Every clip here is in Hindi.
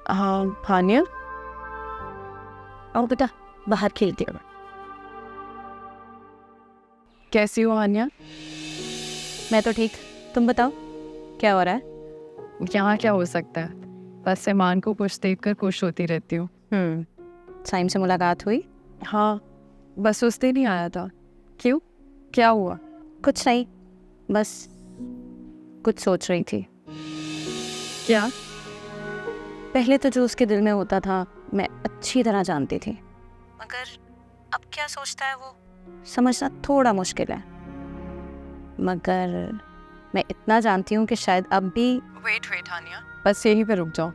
हाँ हानिया, आओ बेटा, बाहर खेलते हो। कैसी हो हानिया? मैं तो ठीक, तुम बताओ क्या हो रहा है? यहाँ क्या हो सकता है, बस सामान को खुश देखकर खुश होती रहती हूँ। साइम से मुलाकात हुई? हाँ, बस उस दिन ही आया था। क्यों, क्या हुआ? कुछ नहीं, बस कुछ सोच रही थी। क्या? पहले तो जो उसके दिल में होता था मैं अच्छी तरह जानती थी, मगर अब क्या सोचता है वो समझना थोड़ा मुश्किल है। मगर मैं इतना जानती हूँ कि शायद अब भी। वेट हानिया, बस यहीं पे रुक जाओ।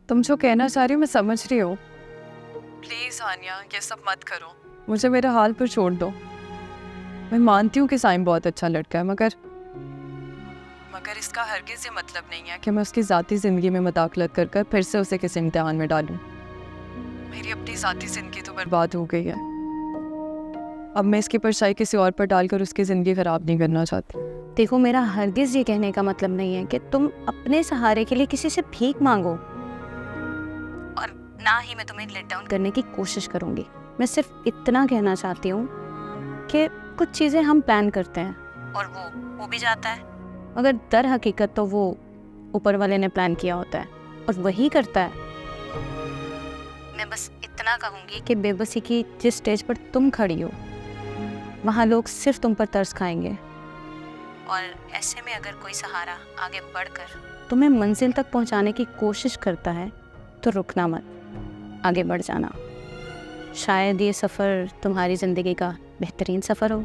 तुम जो कहना चाह रही हो मैं समझ रही हूँ। प्लीज हानिया, ये सब मत करो, मुझे मेरे हाल पर छोड़ दो। मैं मानती हूँ कि साइम बहुत अच्छा लड़का है, मगर इसका हरगिज़ ये मतलब नहीं है कि मैं उसकी ज़ाती ज़िंदगी में मदाखलत कर कर फिर से उसे किसी इम्तिहान में डालूं। मेरी अपनी ज़ाती ज़िंदगी तो बर्बाद हो गई है, अब मैं इसकी परछाई किसी और पर डालकर उसकी ज़िंदगी ख़राब नहीं करना चाहती। देखो, मेरा हरगिज़ ये कहने का मतलब नहीं है कि तुम अपने सहारे के लिए किसी से भीख मांगो, और ना ही मैं तुम्हें लेट डाउन करने की कोशिश करूंगी। मैं सिर्फ इतना कहना चाहती हूँ कि कुछ चीज़ें हम प्लान करते हैं और वो हो भी जाता है, मगर दर हकीकत तो वो ऊपर वाले ने प्लान किया होता है और वही करता है। मैं बस इतना कहूँगी कि बेबसी की जिस स्टेज पर तुम खड़ी हो वहाँ लोग सिर्फ तुम पर तरस खाएंगे, और ऐसे में अगर कोई सहारा आगे बढ़कर तुम्हें मंजिल तक पहुँचाने की कोशिश करता है तो रुकना मत, आगे बढ़ जाना। शायद ये सफ़र तुम्हारी ज़िंदगी का बेहतरीन सफ़र हो।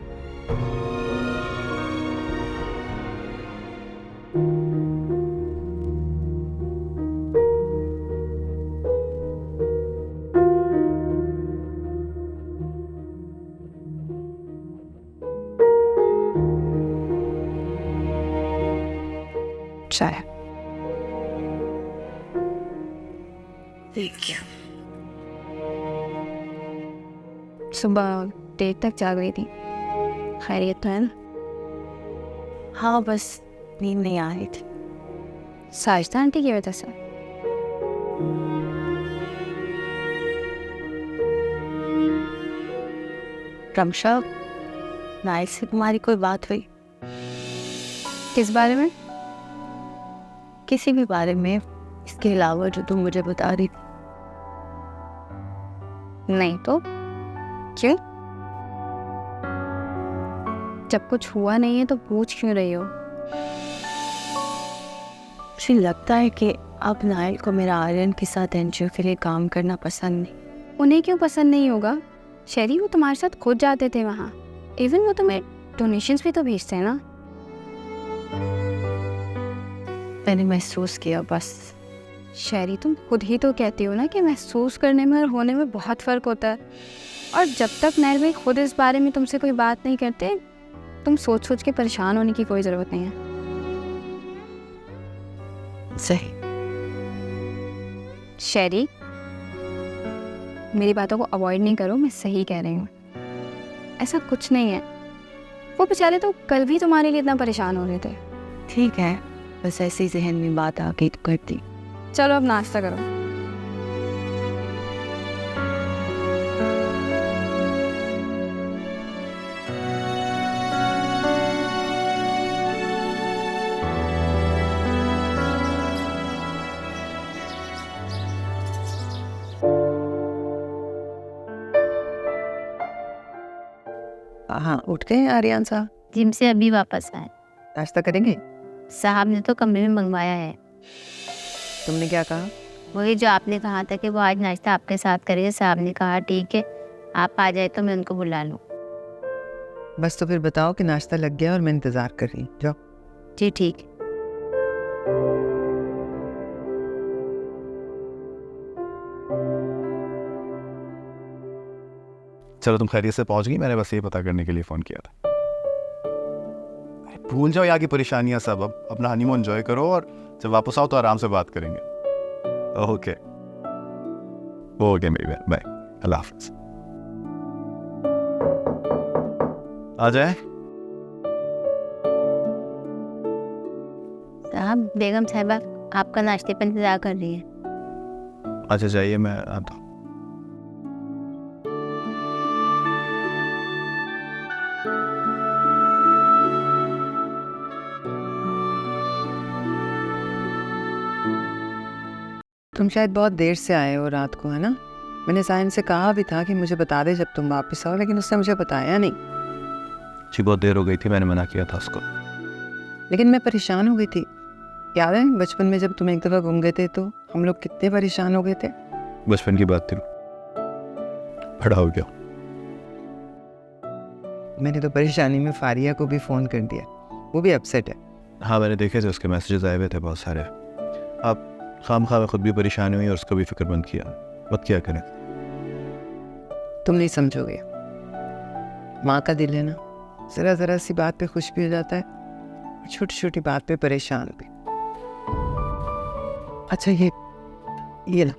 चाय। सुबह देर तक जाग रही थी, खैरियत तो है ना? हाँ, बस नींद नहीं आ रही थी। साजिदा आंटी की वजह से? रमशा, नाइल से तुम्हारी कोई बात हुई? किस बारे में? किसी भी बारे में, इसके अलावा जो तुम मुझे बता रही थी। नहीं तो क्यों? जब कुछ हुआ नहीं है तो पूछ क्यों रही हो? मुझे लगता है कि अब नाइल को मेरा आर्यन के साथ एनजीओ के लिए काम करना पसंद नहीं। उन्हें क्यों पसंद नहीं होगा शेरी? वो तुम्हारे साथ खुद जाते थे वहाँ। इवन वो तुम्हें डोनेशंस भी तो भेजते हैं ना। मैंने महसूस किया बस। शेरी, तुम खुद ही तो कहती हो ना कि महसूस करने में और होने में बहुत फ़र्क होता है। और जब तक नाइल भाई खुद इस बारे में तुमसे कोई बात नहीं करते, तुम सोच सोच के परेशान होने की कोई ज़रूरत नहीं है। सही। शेरी, मेरी बातों को अवॉइड नहीं करो, मैं सही कह रही हूँ। ऐसा कुछ नहीं है, वो बेचारे तो कल भी तुम्हारे लिए इतना परेशान हो रहे थे। ठीक है, बस ऐसी जहन में बात आ गई तो कर दी। चलो अब नाश्ता करो। हाँ, उठ गए आर्यन साहब? जिम से अभी वापस आए। नाश्ता करेंगे? साहब ने तो कमरे में मंगवाया है। तुमने क्या कहा? वही जो आपने कहा था कि वो आज नाश्ता आपके साथ करेंगे। साहब ने कहा ठीक है, आप आ जाए तो मैं उनको बुला लूँ। बस तो फिर बताओ कि नाश्ता लग गया और मैं इंतज़ार कर रही हूँ। जाओ। जी ठीक। चलो, तुम खैरियत से पहुंच गई। मैंने बस ये पता करने के लिए फ़ोन किया था। अरे भूल जाओ यहाँ की परेशानियाँ सब, अब अपना हनीमून एंजॉय करो और जब वापस आओ तो आराम से बात करेंगे। ओके ओके मेरी बहन, बाय, अल्लाह हाफ़िज़। आ जाए। साहब, बेगम साहिबा आपका नाश्ते पर इंतजार कर रही है। अच्छा जाइए, मैं आता हूँ। तुम शायद बहुत देर से आए हो रात को, है ना? मैंने सायन से कहा भी था कि मुझे बता दे जब तुम वापस आओ, लेकिन उसने मुझे बताया नहीं। जी बहुत देर हो गई थी, मैंने मना किया था उसको। लेकिन मैं परेशान हो गई थी। याद है बचपन में जब तुम एक दफ़ा घूम गए थे तो हम लोग कितने परेशान हो गए थे। बचपन की बात थी, बड़ा हो गया। मैंने तो परेशानी में फारिया को भी फ़ोन कर दिया, वो भी अपसेट है। हाँ मैंने देखे थे, उसके मैसेजेस आए हुए थे बहुत सारे। अब खामखा मैं खुद भी परेशान हुई और उसको भी फिक्रमंद किया। मत क्या करें। तुम नहीं समझोगे, माँ का दिल है ना, ज़रा ज़रा सी बात पे खुश भी हो जाता है और छोटी छोटी बात पे परेशान भी। अच्छा ये लो,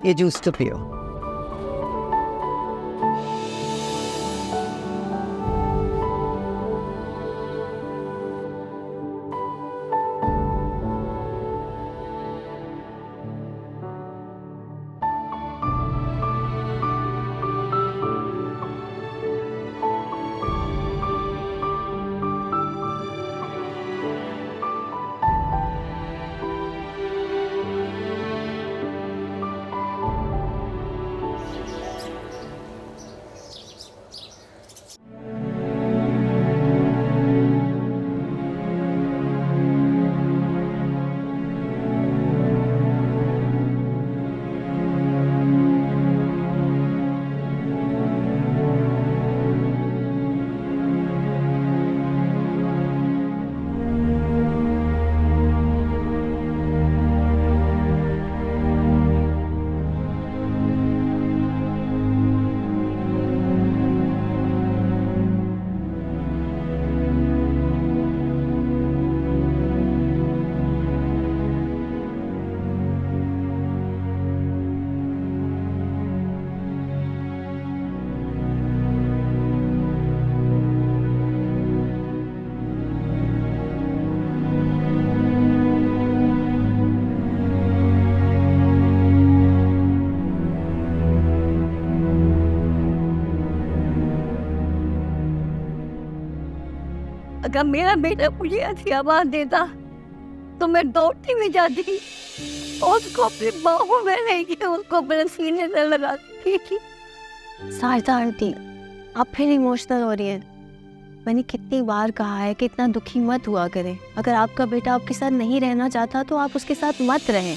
ये जूस तो पियो। अगर मेरा बेटा मुझे ऐसी आवाज देता तो मैं दौड़ती भी जाती और उसको अपनी बाहों में लेके उसको अपने सीने से लगाती थी। सारदा आंटी, आप फिर इमोशनल हो रही हैं। मैंने कितनी बार कहा है कि इतना दुखी मत हुआ करें। अगर आपका बेटा आपके साथ नहीं रहना चाहता तो आप उसके साथ मत रहें।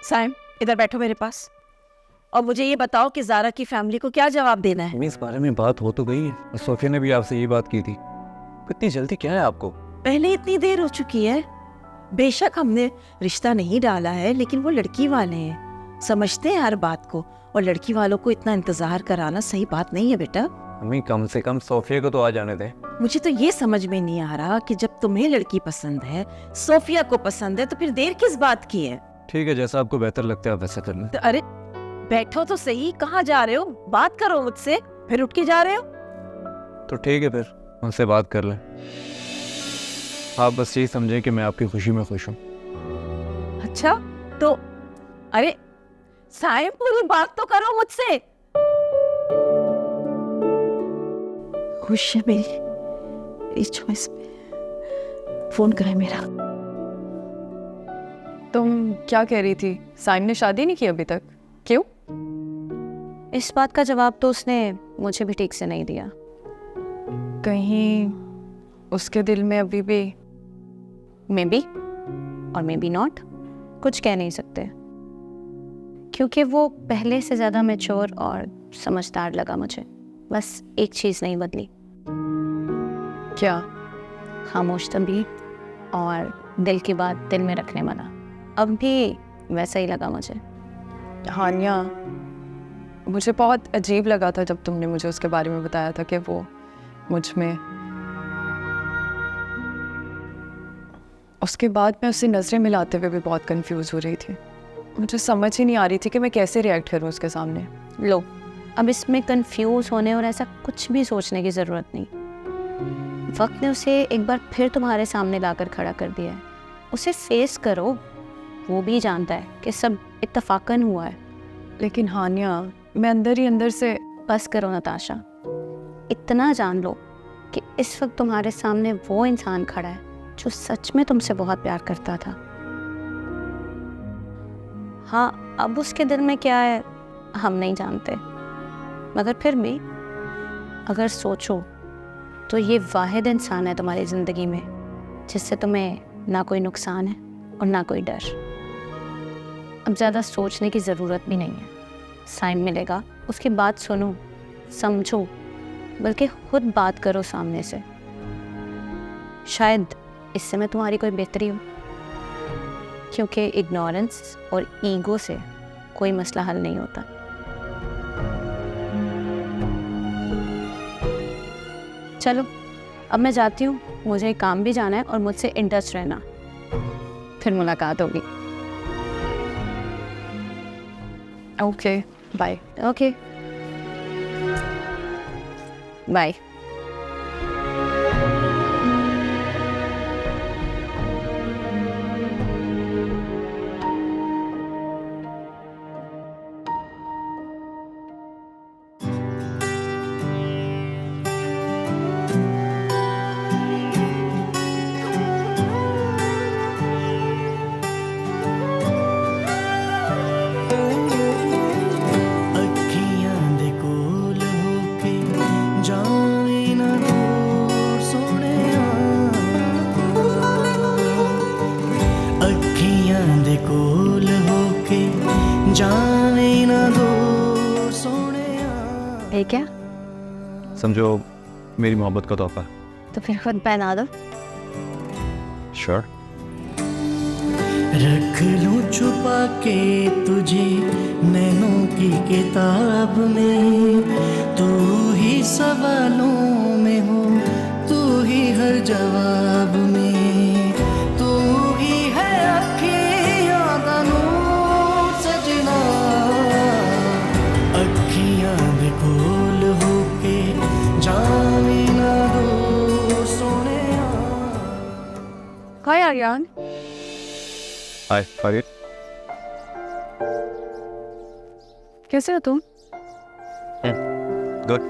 साइम, इधर बैठो मेरे पास और मुझे ये बताओ कि ज़ारा की फैमिली को क्या जवाब देना है। मम्मी इस बारे में बात हो तो गई है और सोफिया ने भी आपसे ये बात की थी। इतनी जल्दी क्या है आपको? पहले इतनी देर हो चुकी है। बेशक हमने रिश्ता नहीं डाला है, लेकिन वो लड़की वाले हैं, समझते हैं हर बात को, और लड़की वालों को इतना इंतजार कराना सही बात नहीं है बेटा। मम्मी कम से कम सोफिया को तो आ जाने दें। मुझे तो ये समझ में नहीं आ रहा कि जब तुम्हें लड़की पसंद है, सोफिया को पसंद है, तो फिर देर किस बात की है। ठीक है, जैसा आपको बेहतर लगता है आप वैसा कर लें। तो अरे बैठो तो सही, कहाँ जा रहे हो? बात करो मुझसे, फिर उठ के जा रहे हो। तो ठीक है, फिर उनसे बात कर लें। आप बस यही समझें कि मैं आपकी खुशी में खुश हूँ। अच्छा तो अरे साहिब, पूरी बात तो करो मुझसे। खुश है मेरी चॉइस पे। फोन करे मेरा। तुम क्या कह रही थी? साइम ने शादी नहीं की अभी तक, क्यों? इस बात का जवाब तो उसने मुझे भी ठीक से नहीं दिया। कहीं उसके दिल में अभी भी मे बी और मे बी नॉट, कुछ कह नहीं सकते, क्योंकि वो पहले से ज़्यादा मैच्योर और समझदार लगा मुझे। बस एक चीज़ नहीं बदली, क्या? खामोश तभी और दिल की बात दिल में रखने वाला। अब भी वैसा ही लगा मुझे। हानिया, मुझे बहुत अजीब लगा था जब तुमने मुझे उसके बारे में बताया था कि वो मुझ में। उसके बाद मैं उससे नज़रें मिलाते हुए भी बहुत कंफ्यूज हो रही थी। मुझे समझ ही नहीं आ रही थी कि मैं कैसे रिएक्ट करूं उसके सामने। लो, अब इसमें कंफ्यूज होने और ऐसा कुछ भी सोचने की ज़रूरत नहीं। वक्त ने उसे एक बार फिर तुम्हारे सामने लाकर खड़ा कर दिया है। उसे फेस करो, वो भी जानता है कि सब इत्तफाकन हुआ है। लेकिन हानिया, मैं अंदर ही अंदर से। बस करो नताशा, इतना जान लो कि इस वक्त तुम्हारे सामने वो इंसान खड़ा है जो सच में तुमसे बहुत प्यार करता था। हाँ, अब उसके दिल में क्या है हम नहीं जानते, मगर फिर भी अगर सोचो तो ये वाहिद इंसान है तुम्हारी ज़िंदगी में जिससे तुम्हें ना कोई नुकसान है और ना कोई डर। अब ज़्यादा सोचने की ज़रूरत भी नहीं है। साइन मिलेगा, उसकी बात सुनो, समझो, बल्कि खुद बात करो सामने से। शायद इससे मैं तुम्हारी कोई बेहतरी हो, क्योंकि इग्नोरेंस और ईगो से कोई मसला हल नहीं होता। चलो, अब मैं जाती हूँ, मुझे काम भी जाना है और मुझसे इन टच रहना, फिर मुलाकात होगी। Okay, bye. Okay, bye. ਅੱਖੀਆਂ ਦੇ ਕੋਲ ਹੋ ਕੇ ਜਾਵੇਂ ਨਾ ਦੂਰ ਸੋਹਣਿਆ ਅੱਖੀਆਂ ਦੇ ਕੋਲ ਹੋ ਕੇ ਜਾਵੇਂ ਨਾ ਦੂਰ ਸੋਹਣਿਆ ये क्या? समझो मेरी मोहब्बत का तोहफा। तो फिर खुद पहना दो। श्योर। रख लूं छुपा के तुझे नैनों की किताब में, तू ही सवालों में हो, तू ही हर जवाब में, तू ही है अखियां दा नूर सजना अखियां दे कोल हो के जावी ना दूर सोहणिया। हाय आर्यन। हाय फारिद। कैसे हो तुम? गुड।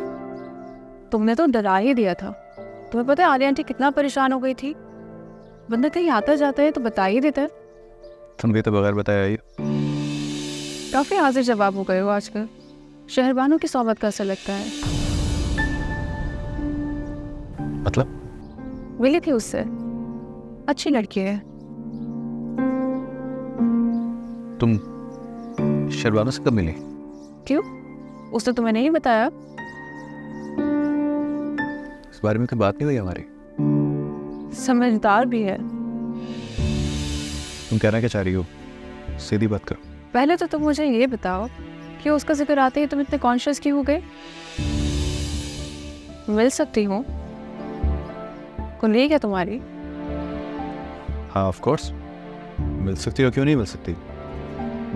तुमने तो डरा ही दिया था। तुम्हें पता है आर्या आंटी कितना परेशान हो गई थी? बंदा कहीं आता जाता है तो बता ही देता है। तुम भी तो बगैर बताया ही। काफी हाजिर जवाब हो गए हो आजकल। शहरबानों की सोबत का असर लगता है। मतलब? मिली थी उससे, अच्छी लड़की है। तुम शहरबानों से कब मिली? क्यों? उसने तुम्हें नहीं बताया? इस बारे में कोई बात नहीं हुई हमारी। समझदार भी है। तुम कहना क्या चाह रही हो? सीधी बात करो। पहले तो तुम मुझे ये बताओ कि उसका जिक्र आते ही तुम इतने कॉन्शियस क्यों हो गए? मिल सकती हूँ? कुंडली क्या तुम्हारी? हाँ ऑफ कोर्स मिल सकती हो, क्यों नहीं मिल सकती।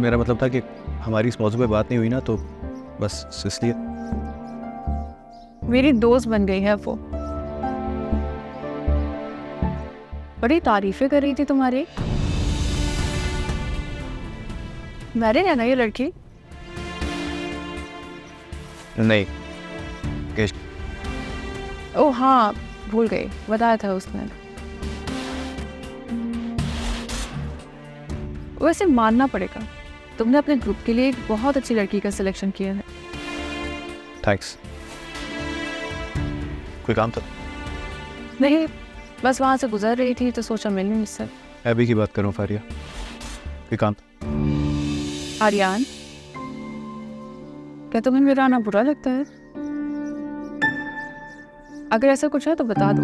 मेरा मतलब था कि हमारी इस मौजू पे बात नहीं हुई ना, तो बस इसलिए। मेरी दोस्त बन गई है वो। बड़ी तारीफें कर रही थी तुम्हारी। मैरिड है ना ये लड़की? नहीं। ओह हाँ, भूल गई, बताया था उसने। वैसे मानना पड़ेगा, तुमने अपने ग्रुप के लिए एक बहुत अच्छी लड़की का सिलेक्शन किया है। थैंक्स। कोई काम था? नहीं, बस वहाँ से गुजर रही थी तो सोचा मिलूं इससे। अभी की बात करूँ फारिया, कोई काम था? आर्यान, क्या तुम्हें मेरा आना बुरा लगता है? अगर ऐसा कुछ है तो बता दो,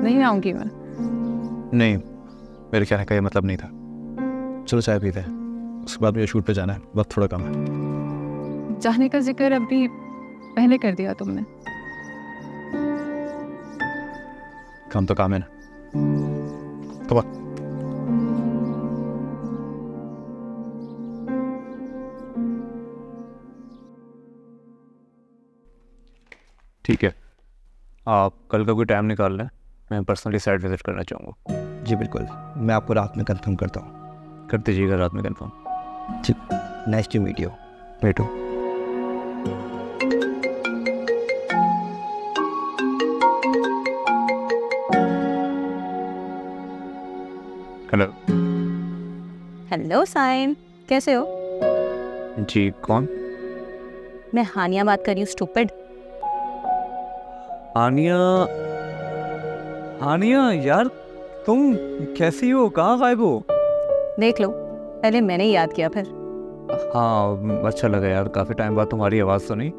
नहीं आऊंगी मैं। नहीं, मेरे कहने का ये मतलब नहीं था। चलो चाय पीते हैं, उसके बाद मुझे शूट पे जाना है, वक्त थोड़ा कम है। जाने का जिक्र अभी पहले कर दिया तुमने। काम तो काम है ना। Come on. ठीक है, आप कल का कोई टाइम निकाल लें, मैं पर्सनली साइट विजिट करना चाहूँगा। जी बिल्कुल, मैं आपको रात में कंफर्म करता हूँ। कर दीजिएगा रात में कंफर्म। जी, नाइस टू मीट यू। बैठो। हेलो। हेलो साइन, कैसे हो? जी कौन? मैं हानिया बात कर रही हूँ, स्टूपिड। आनिया, आनिया यार तुम कैसी हो, कहाँ गायब हो? देख लो, पहले मैंने ही याद किया फिर। हाँ अच्छा लगा यार, काफ़ी टाइम बाद तुम्हारी आवाज़ सुनी।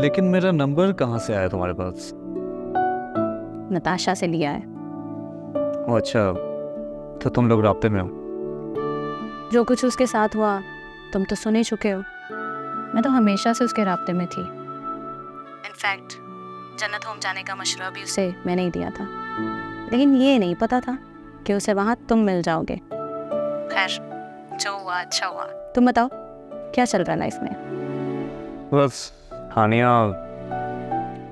लेकिन मेरा नंबर कहाँ से आया तुम्हारे पास? नताशा से लिया है। ओह अच्छा, तो तुम लोग राब्ते में हो? जो कुछ उसके साथ हुआ तुम तो सुन ही चुके हो। मैं तो हमेशा से उसके राब्ते में थी। इनफैक्ट जन्नत होम जाने का मशवरा भी उसे मैंने ही दिया था, लेकिन ये नहीं पता था कि उसे वहाँ तुम मिल जाओगे। खैर, जो हुआ अच्छा हुआ। तुम बताओ, क्या चल रहा है लाइफ में? बस हानिया,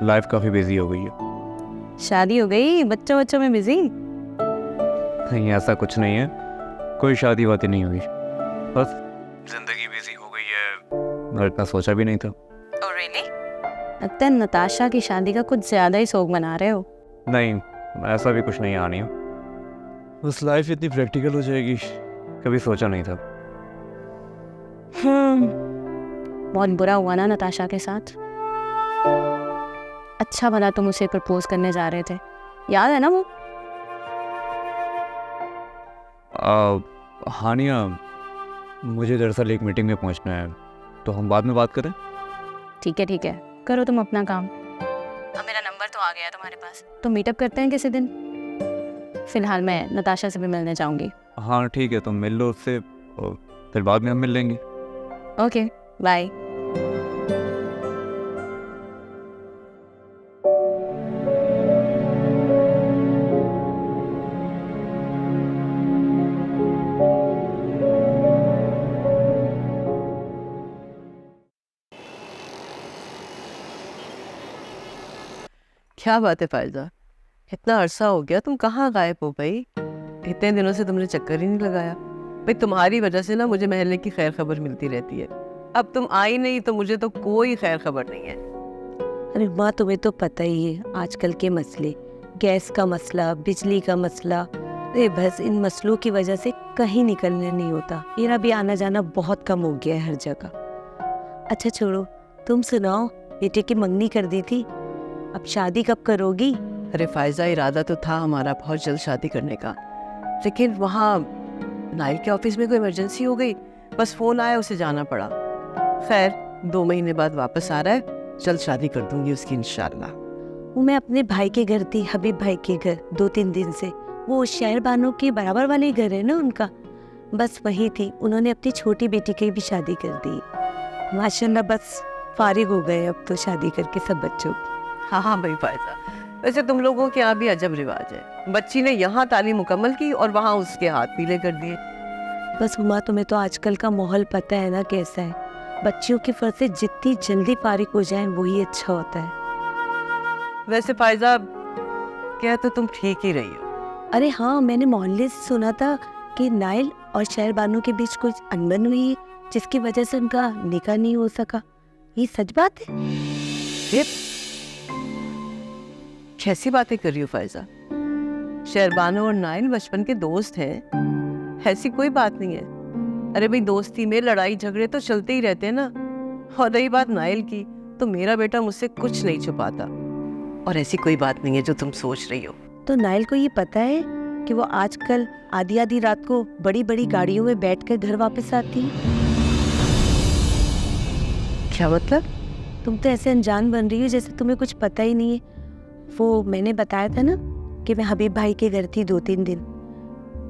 लाइफ काफ़ी बिजी हो गई है। शादी हो गई, बच्चों में बिजी? नहीं ऐसा कुछ नहीं है, कोई शादी वादी नहीं हुई, बस जिंदगी बिजी हो गई है और इतना सोचा भी नहीं था। Oh really? लगता है नताशा की शादी का कुछ ज्यादा ही शौक मना रहे हो। नहीं ऐसा भी कुछ नहीं आनी, बस लाइफ इतनी प्रैक्टिकल हो जाएगी कभी सोचा नहीं था। बहुत बुरा हुआ ना नताशा के साथ। अच्छा भला तुम उसे प्रपोज करने जा रहे थे, याद है ना वो? हानिया, मुझे दरअसल एक मीटिंग में पहुंचना है, तो हम बाद में बात करें? ठीक है, करो तुम अपना काम। अब मेरा नंबर तो आ गया तुम्हारे पास, तो मीटअप करते हैं किसी दिन। फिलहाल मैं नताशा से भी मिलने जाऊंगी। हाँ ठीक है, तुम मिल लो उससे और फिर बाद में हम मिल लेंगे। Okay bye. क्या बात है फायजा, इतना अरसा हो गया, तुम कहाँ गायब हो भाई? इतने दिनों से तुमने चक्कर ही नहीं लगाया। भाई तुम्हारी वजह से ना मुझे महल्ले की खैर खबर मिलती रहती है। अब तुम आई नहीं तो मुझे तो कोई खैर खबर नहीं है। अरे माँ, तुम्हें तो पता ही है आजकल के मसले, गैस का मसला, बिजली का मसला। अरे बस इन मसलों की वजह से कहीं निकलने नहीं होता। मेरा भी आना जाना बहुत कम हो गया है हर जगह। अच्छा छोड़ो, तुम सुनाओ, बेटे की मंगनी कर दी थी, अब शादी कब करोगी? अरे फायजा, इरादा तो था हमारा बहुत जल्द शादी करने का, लेकिन वहाँ नाइल के ऑफिस में कोई इमरजेंसी हो गई, बस फोन आया, उसे जाना पड़ा। खैर 2 महीने बाद वापस आ रहा है, जल्द शादी कर दूंगी उसकी इंशाल्लाह। वो मैं अपने भाई के घर थी, हबीब भाई के घर, 2-3 दिन से। वो शहर बानो के बराबर वाले घर है ना उनका, बस वही थी। उन्होंने अपनी छोटी बेटी की भी शादी कर दी माशाल्लाह। बस फारिग हो गए अब तो शादी करके सब बच्चों की। हाँ भाई फायजा, वैसे तुम लोगों के यहाँ भी अजब रिवाज है। बच्ची ने यहाँ तालीम मुकम्मल की और वहाँ उसके हाथ पीले कर दिए। बस उमा, तुम्हें तो आजकल का माहौल पता है ना कैसा है। बच्चियों के फर्ज से जितनी जल्दी फारिग हो जाए वही अच्छा होता है। वैसे फायजा, क्या तो तुम ठीक ही रही हो। अरे हाँ, मैंने मोहल्ले से सुना था कि नाइल और शहर बानो के बीच कुछ अनबन हुई, जिसकी वजह से उनका निकाह नहीं हो सका। ये सच बात है? फिर कैसी बातें कर रही हो फायजा? शहरबानो और नाइल बचपन के दोस्त हैं, ऐसी कोई बात नहीं है। अरे भाई, दोस्ती में लड़ाई झगड़े तो चलते ही रहते हैं ना। और रही बात नाइल की, तो मेरा बेटा मुझसे कुछ नहीं छुपाता। और ऐसी कोई बात नहीं है जो तुम सोच रही हो। तो नाइल को ये पता है कि वो आजकल आधी आधी रात को बड़ी बड़ी गाड़ियों में बैठकर घर वापस आती है? क्या मतलब? तुम तो ऐसे अनजान बन रही हो जैसे तुम्हें कुछ पता ही नहीं है। वो मैंने बताया था ना कि मैं हबीब भाई के घर थी 2-3 दिन,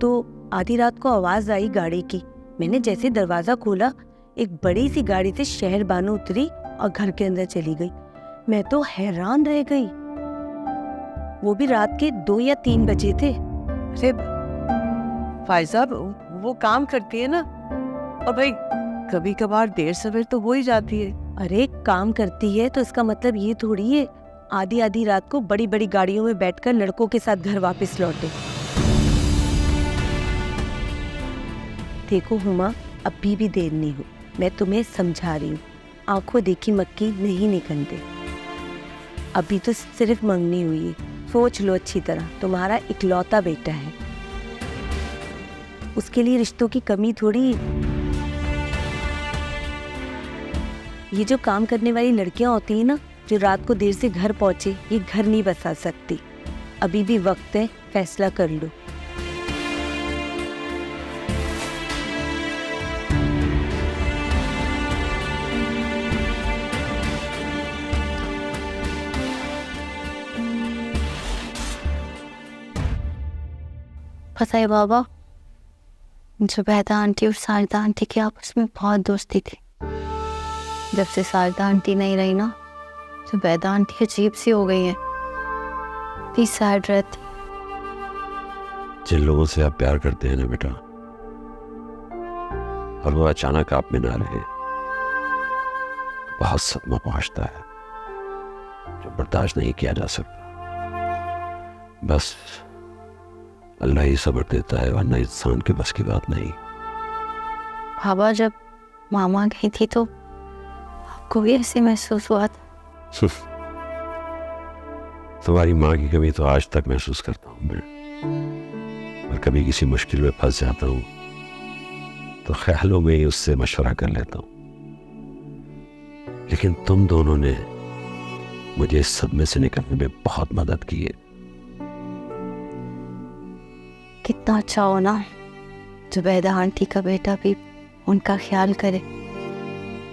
तो आधी रात को आवाज आई गाड़ी की। मैंने जैसे दरवाजा खोला, एक बड़ी सी गाड़ी से शहर बानो उतरी और घर के अंदर चली गई। मैं तो हैरान रह गई। वो भी रात के 2 या 3 बजे थे। अरे फायजा, वो काम करती है ना, और भाई कभी कभार देर सवेर तो हो ही जाती है। अरे काम करती है तो इसका मतलब ये थोड़ी है आधी आधी रात को बड़ी बड़ी गाड़ियों में बैठकर लड़कों के साथ घर वापस लौटे। देखो हुमा, अभी भी देर नहीं हुई, मैं तुम्हें समझा रही हूँ। आंखों देखी मक्खी नहीं निकलते। अभी तो सिर्फ मंगनी हुई है। सोच लो अच्छी तरह, तुम्हारा इकलौता बेटा है, उसके लिए रिश्तों की कमी थोड़ी। ये जो काम करने वाली लड़कियां होती हैं ना, जो रात को देर से घर पहुंचे, ये घर नहीं बसा सकती। अभी भी वक्त है, फैसला कर लो। पता है बाबा, जुबैदा आंटी और सारदा आंटी की आपस में बहुत दोस्ती थी। जब से सारदा आंटी नहीं रही ना, जुबैदा आंटी अजीब सी हो गई है, भी सैड रहती। जिन लोगों से आप प्यार करते हैं ना बेटा, और वो अचानक आप में ना रहे, बहुत सदमा पहुंचता है जो बर्दाश्त नहीं किया जा सकता। बस अल्लाह ही सब्र देता है, वरना इंसान के बस की बात नहीं। बाबा, जब मामा गई थी तो आपको भी ऐसे महसूस हुआ था? तुम्हारी माँ की कमी तो आज तक महसूस करता हूँ मैं, और कभी किसी मुश्किल में फंस जाता हूँ तो ख्यालों में ही उससे मशवरा कर लेता हूँ। लेकिन तुम दोनों ने मुझे इस सदमे से निकलने में बहुत मदद की है। कितना अच्छा हो ना, जुबैदा आंटी का बेटा भी उनका ख्याल करे,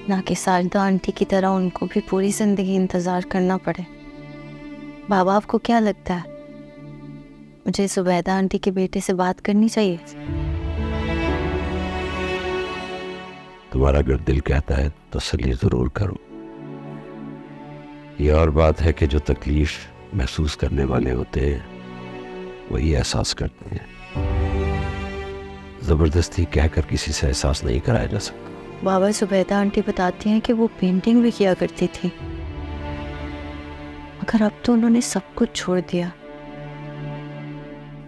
ना कि सारदा आंटी की तरह उनको भी पूरी जिंदगी इंतजार करना पड़े। बाबा, आपको क्या लगता है, मुझे जुबैदा आंटी के बेटे से बात करनी चाहिए? तुम्हारा अगर दिल कहता है तो तसल्ली जरूर करो। ये और बात है कि जो तकलीफ महसूस करने वाले होते हैं वही एहसास करते हैं। जबरदस्ती कहकर किसी से एहसास नहीं कराया जा सकता। बाबा, जुबैदा आंटी बताती हैं कि वो पेंटिंग भी किया करती थी, मगर अब तो उन्होंने सब कुछ छोड़ दिया,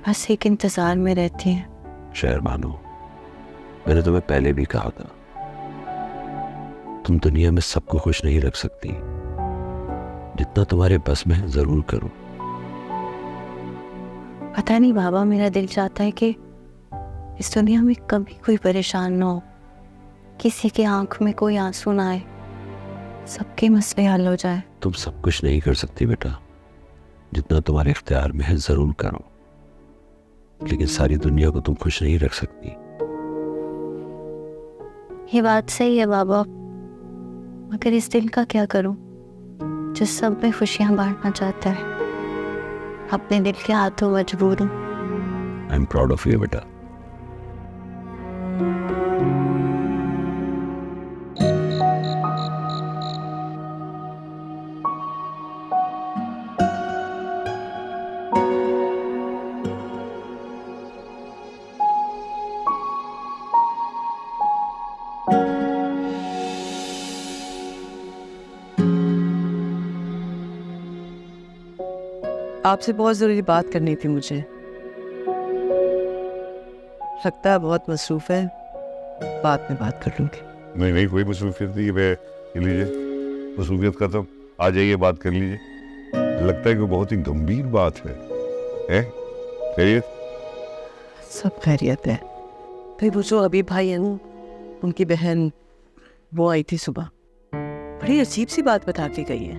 बस एक इंतजार में रहती हैं। शहर मानो, मैंने तुम्हें पहले भी कहा था, तुम दुनिया में सबको खुश नहीं रख सकती। जितना तुम्हारे बस में है जरूर करो। पता नहीं बाबा, मेरा दिल चाहता है कि इस दुनिया में कभी कोई परेशान ना हो, किसी के आंख में कोई आंसू ना आए, सबके मसले हल हो जाए। तुम सब कुछ नहीं कर सकती बेटा, जितना तुम्हारे इख्तियार में है जरूर करो, लेकिन सारी दुनिया को तुम खुश नहीं रख सकती। ये बात सही है बाबा, मगर इस दिल का क्या करूं जो सब में खुशियां बांटना चाहता है। अपने दिल के हाथों मजबूर हूं। I am proud of you बेटा। आपसे बहुत ज़रूरी बात करनी थी मुझे। लगता है बहुत मसरूफ़ है, बाद में बात कर लूँगी। नहीं नहीं, कोई मसरूफियत नहीं है। ये लीजिए, मसरूफियत खत्म, आ जाइए, बात कर लीजिए। लगता है कि बहुत ही गंभीर बात है। खैरियत? सब खैरियत है। भाई वो जो हबीब भाई है ना, उनकी बहन वो आई थी सुबह, बड़ी अजीब सी बात बता के गई है।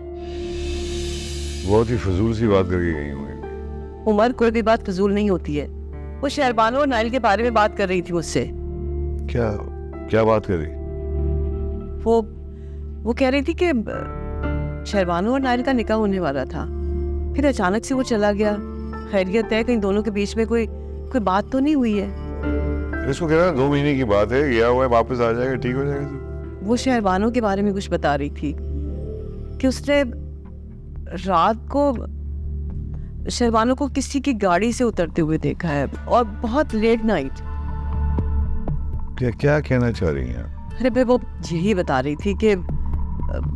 बहुत ही फजूल सी बात करके गई हूँ। उमर, कोई भी बात फजूल नहीं होती है। वो शहरबानो और नाइल के बारे में बात कर रही थी मुझसे। क्या क्या बात कर रही? वो कह रही थी कि शहरबानो और नाइल का निकाह होने वाला था, फिर अचानक से वो चला गया। खैरियत है? कहीं दोनों के बीच में कोई बात तो नहीं हुई है? इसको कह रहा है 2 महीने की बात है, गया हुआ है, वापस आ जाएगा, ठीक हो जाएगा सब। वो शहरबानो के बारे में कुछ बता रही थी कि उसने रात को शहरबानो को किसी की गाड़ी से उतरते हुए देखा है, और बहुत लेट नाइट। क्या कहना चाह रही हैं? अरे भाई, वो यही बता रही थी कि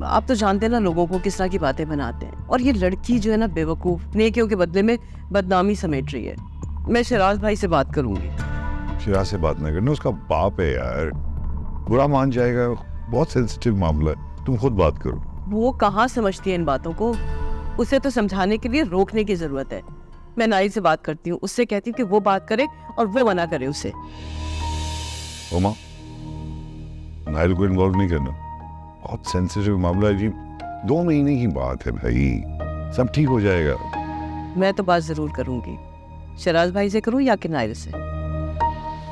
आप तो जानते हैं ना लोगों को किस तरह की बातें बनाते हैं, और ये लड़की जो है ना बेवकूफ़, नेकियों के बदले में बदनामी समेट रही है। मैं शराज भाई से बात करूंगी। शिराज से बात ना करना, उसका बाप है यार, बुरा मान जाएगा, बहुत सेंसिटिव मामला है, तुम खुद बात करो। वो कहाँ समझती है इन बातों को? उसे तो समझाने के लिए रोकने की जरूरत है। मैं नाइल से बात करती हूँ, उससे कहती हूँ कि वो बात करे और वो मना करे उसे। ओमा, नाइल को इन्वॉल्व नहीं करना, बहुत सेंसिटिव मामला है जी। 2 महीने की बात है भाई, सब ठीक हो जाएगा। मैं तो बात जरूर करूंगी। शराज भाई से करूं या कि नाइल से?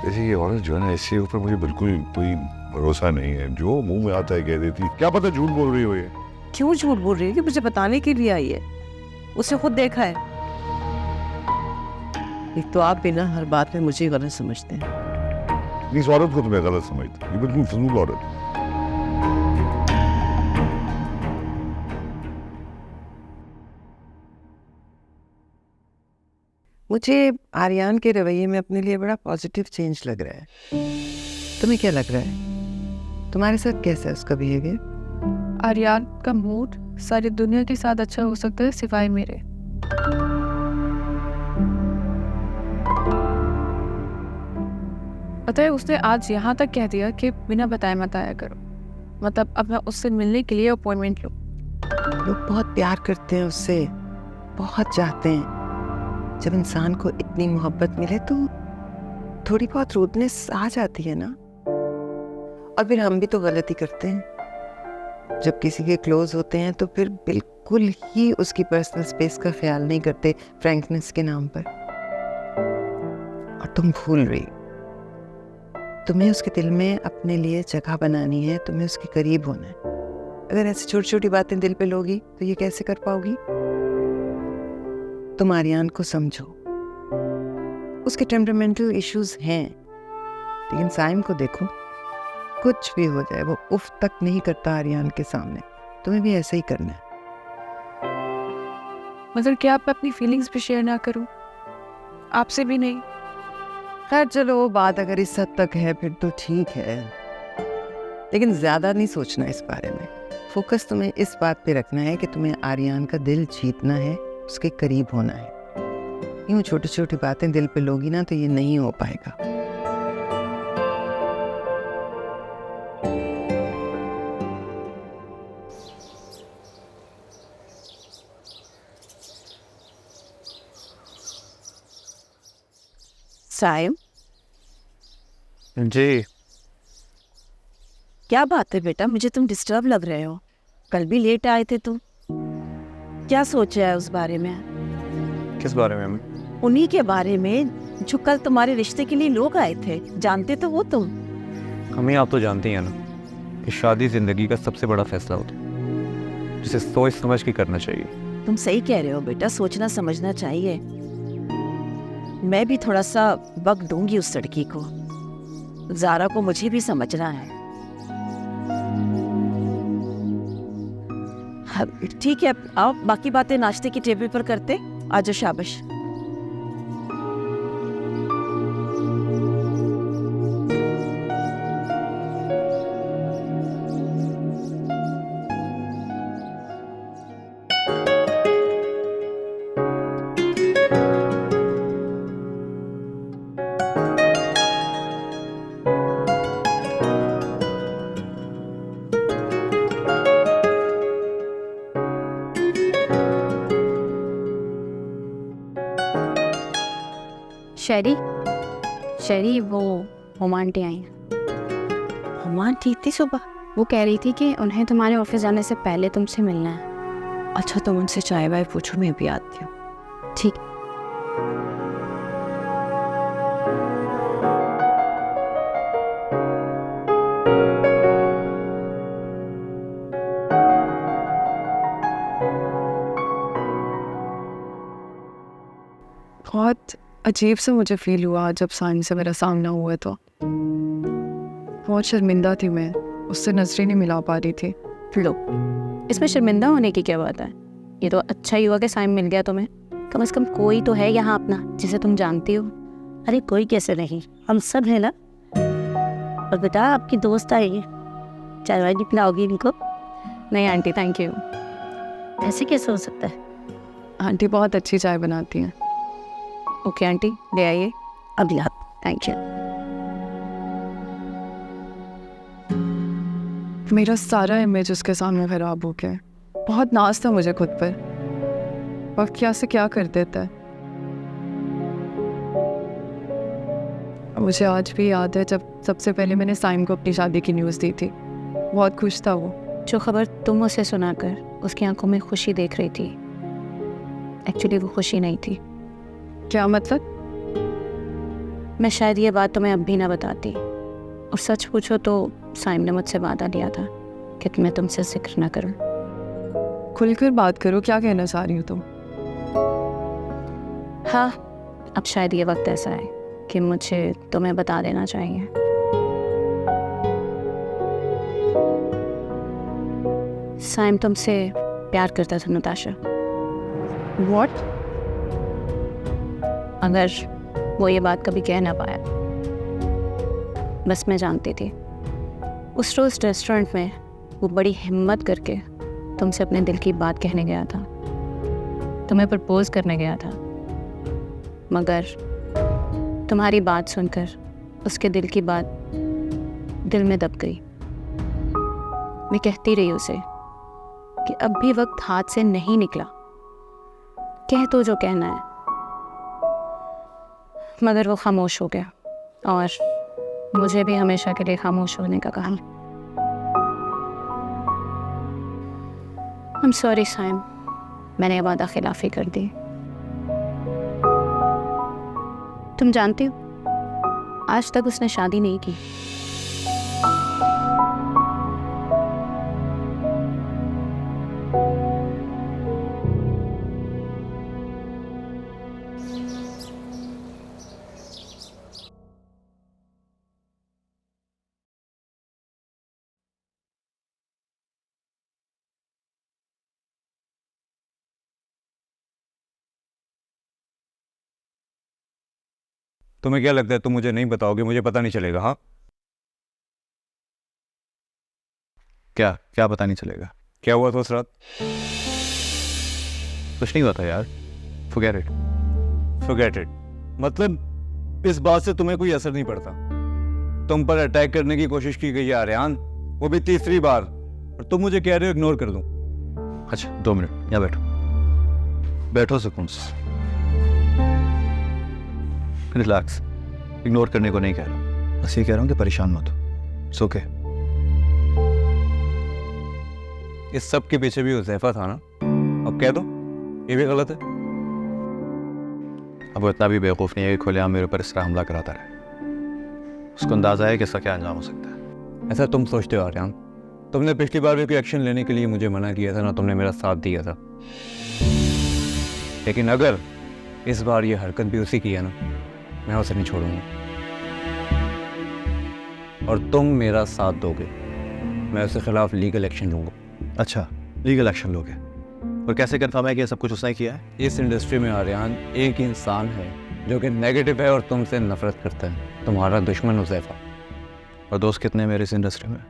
ऐसे ये औरत जो है ना, इसके ऊपर मुझे बिल्कुल कोई भरोसा नहीं है। जो मुंह में आता है कह देती, क्या पता झूठ बोल रही हो ये। क्यों झूठ बोल रही है? कि मुझे बताने के लिए आई है, उसने खुद देखा है। एक तो आप भी ना हर बात में मुझे गलत समझते हैं। इस औरत को तो मैं गलत समझता हूँ, ये बिल्कुल फजूल औरत है। मुझे आर्यन के रवैये में अपने लिए बड़ा पॉजिटिव चेंज लग रहा है। तुम्हें क्या लग रहा है? तुम्हारे साथ कैसा है उसका बिहेवियर? आर्यन का मूड सारी दुनिया के साथ अच्छा हो सकता है सिवाय मेरे। पता है, उसने आज यहाँ तक कह दिया कि बिना बताए मत आया करो। मतलब अब मैं उससे मिलने के लिए अपॉइंटमेंट लूँ। लोग बहुत प्यार करते हैं उससे, बहुत चाहते हैं। जब इंसान को इतनी मोहब्बत मिले तो थोड़ी बहुत रूडनेस आ जाती है ना। और फिर हम भी तो गलती करते हैं, जब किसी के क्लोज होते हैं तो फिर बिल्कुल ही उसकी पर्सनल स्पेस का ख्याल नहीं करते फ्रैंकनेस के नाम पर। और तुम भूल रही, तुम्हें उसके दिल में अपने लिए जगह बनानी है, तुम्हें उसके करीब होना है। अगर ऐसी छोटी छोटी बातें दिल पे लोगी तो ये कैसे कर पाओगी? तुम आर्यन को समझो, उसके टेम्परामेंटल इश्यूज हैं, लेकिन साइम को देखो, कुछ भी हो जाए वो उफ तक नहीं करता आर्यन के सामने। तुम्हें भी ऐसा ही करना है। मतलब क्या आप अपनी फीलिंग्स भी शेयर ना करूं? आपसे भी नहीं? खैर चलो, वो बात अगर इस हद तक है फिर तो ठीक है, लेकिन ज्यादा नहीं सोचना इस बारे में। फोकस तुम्हें इस बात पे रखना है कि तुम्हें आर्यन का दिल जीतना है, उसके करीब होना है। यूँ छोटी छोटी बातें दिल पे लोगी ना तो ये नहीं हो पाएगा। साइम जी, क्या बात है बेटा, मुझे तुम डिस्टर्ब लग रहे हो। कल भी लेट आए थे तुम, क्या सोचा है उस बारे में? किस बारे में? उन्हीं के बारे में जो कल तुम्हारे रिश्ते के लिए लोग आए थे। जानते तो वो तुम। हमें आप तो जानती हैं ना कि शादी जिंदगी का सबसे बड़ा फैसला होता है, जिसे सोच समझ के करना चाहिए। तुम सही कह रहे हो बेटा, सोचना समझना चाहिए। मैं भी थोड़ा सा वक्त दूंगी उस लड़की को। ज़ारा को मुझे भी समझना है। हाँ, ठीक है, आओ बाकी बातें नाश्ते की टेबल पर करते। आजो, शाबाश। शरी वो हुमा आंटी आई हैं। हुमा ठीक थी सुबह? वो कह रही थी कि उन्हें तुम्हारे ऑफिस जाने से पहले तुमसे मिलना है। अच्छा तुम उनसे चाय वाय पूछो, मैं भी आती हूँ। ठीक। बहुत अजीब सा मुझे फील हुआ जब साइन से मेरा सामना हुआ तो। बहुत शर्मिंदा थी मैं, उससे नजरें नहीं मिला पा रही थी। लो, इसमें शर्मिंदा होने की क्या बात है? ये तो अच्छा ही हुआ कि साइन मिल गया तुम्हें। कम से कम कोई तो है यहाँ अपना जिसे तुम जानती हो। अरे कोई कैसे नहीं, हम सब है ना। और बेटा आपकी दोस्त आई है, चाय वाय नहीं पिलाओगी इनको? नहीं आंटी, थैंक यू। ऐसे कैसे हो सकता है? आंटी बहुत अच्छी चाय बनाती हैं। ओके आंटी, ले आइए। अब ला। Thank you. मेरा सारा इमेज उसके सामने खराब हो गया। बहुत नाज था मुझे खुद पर। वक्त क्या से क्या कर देता है। मुझे आज भी याद है जब सबसे पहले मैंने साइम को अपनी शादी की न्यूज़ दी थी। बहुत खुश था वो। जो खबर तुम उसे सुनाकर उसकी आंखों में खुशी देख रही थी, एक्चुअली वो खुशी नहीं थी। क्या मतलब? मैं शायद ये बात तुम्हें अब भी ना बताती। और सच पूछो तो साइम ने मुझसे वादा लिया था कि मैं तुमसे जिक्र ना करूं। खुलकर बात करो, क्या कहना चाह रही हो तुम? हाँ, अब शायद ये वक्त ऐसा है कि मुझे तुम्हें बता देना चाहिए। साइम तुमसे प्यार करता था नताशा। What? अगर वो ये बात कभी कह ना पाया, बस मैं जानती थी। उस रोज़ रेस्टोरेंट में वो बड़ी हिम्मत करके तुमसे अपने दिल की बात कहने गया था, तुम्हें प्रपोज करने गया था। मगर तुम्हारी बात सुनकर उसके दिल की बात दिल में दब गई। मैं कहती रही उसे कि अब भी वक्त हाथ से नहीं निकला, कह तो जो कहना है। मगर वो खामोश हो गया और मुझे भी हमेशा के लिए खामोश होने का कहा। I'm sorry साइम, मैंने वादा खिलाफी कर दी। तुम जानते हो, आज तक उसने शादी नहीं की। तुम्हें क्या लगता है तुम मुझे नहीं बताओगे, मुझे पता नहीं चलेगा? हाँ, क्या क्या पता नहीं चलेगा? क्या हुआ था उस रात? कुछ नहीं हुआ था यार, फॉरगेट इट। फॉरगेट इट मतलब इस बात से तुम्हें कोई असर नहीं पड़ता? तुम पर अटैक करने की कोशिश की गई है आर्यान, वो भी तीसरी बार, और तुम मुझे कह रहे हो इग्नोर कर दूं। अच्छा 2 मिनट यहाँ बैठो, बैठो सुकून से, रिलैक्स। इग्नोर करने को नहीं कह रहा, बस ये कह रहा हूँ कि परेशान मत हो। It's okay. इस सब के पीछे भी हुज़ैफा था ना, अब कह दो ये भी गलत है। अब वो इतना भी बेवकूफ़ नहीं है कि खुलेआम मेरे ऊपर इस तरह हमला कराता रहे। उसको अंदाजा है कि इसका क्या अंजाम हो सकता है। ऐसा तुम सोचते हो आर्यान? तुमने पिछली बार भी कोई एक्शन लेने के लिए मुझे मना किया था ना, तुमने मेरा साथ दिया था। लेकिन अगर इस बार ये हरकत भी उसी की है ना, मैं उसे नहीं छोड़ूंगा। और तुम मेरा साथ दोगे, मैं उसके खिलाफ लीगल एक्शन लूंगा। अच्छा, लीगल एक्शन लोगे? और कैसे कंफर्म है कि ये सब कुछ उसने किया है? इस इंडस्ट्री में आर्यान एक इंसान है जो कि नेगेटिव है और तुमसे नफरत करता है, तुम्हारा दुश्मन हुज़ैफा। और दोस्त कितने हैं मेरे इस इंडस्ट्री में?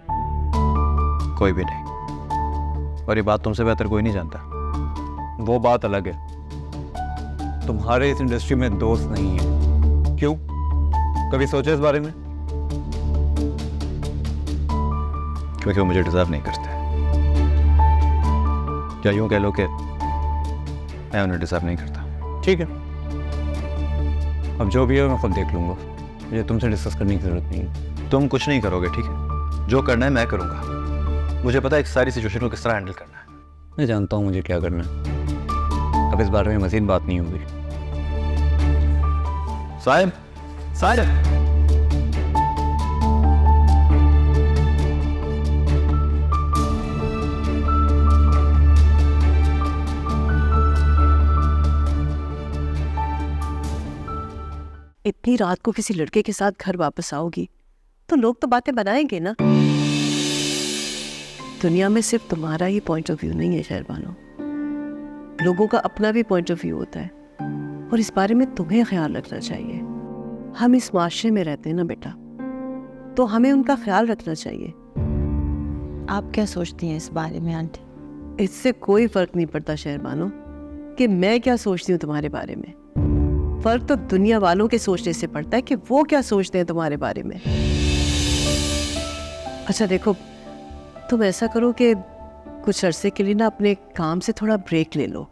कोई भी नहीं। और ये बात तुमसे बेहतर कोई नहीं जानता। वो बात अलग है, तुम्हारे इस इंडस्ट्री में दोस्त नहीं है। क्यों, कभी सोचा इस बारे में? क्योंकि वो मुझे डिजर्व नहीं करते, या यूं कह लो कि मैं उन्हें डिजर्व नहीं करता। ठीक है, अब जो भी है मैं खुद देख लूंगा, मुझे तुमसे डिस्कस करने की जरूरत नहीं है। तुम कुछ नहीं करोगे, ठीक है? जो करना है मैं करूंगा। मुझे पता है एक सारी सिचुएशन को किस तरह हैंडल करना है। मैं जानता हूँ मुझे क्या करना है। अब इस बारे में मज़ीद बात नहीं होगी। साहिब, साहिब, इतनी रात को किसी लड़के के साथ घर वापस आओगी तो लोग तो बातें बनाएंगे ना। दुनिया में सिर्फ तुम्हारा ही पॉइंट ऑफ व्यू नहीं है शहरबानो, लोगों का अपना भी पॉइंट ऑफ व्यू होता है और इस बारे में तुम्हें ख्याल रखना चाहिए। हम इस माशरे में रहते हैं ना बेटा, तो हमें उनका ख्याल रखना चाहिए। आप क्या सोचती हैं इस बारे में आंटी? इससे कोई फर्क नहीं पड़ता शहरबानो कि मैं क्या सोचती हूँ तुम्हारे बारे में। फर्क तो दुनिया वालों के सोचने से पड़ता है कि वो क्या सोचते हैं तुम्हारे बारे में। अच्छा देखो, तुम ऐसा करो कि कुछ अरसे के लिए ना अपने काम से थोड़ा ब्रेक ले लो।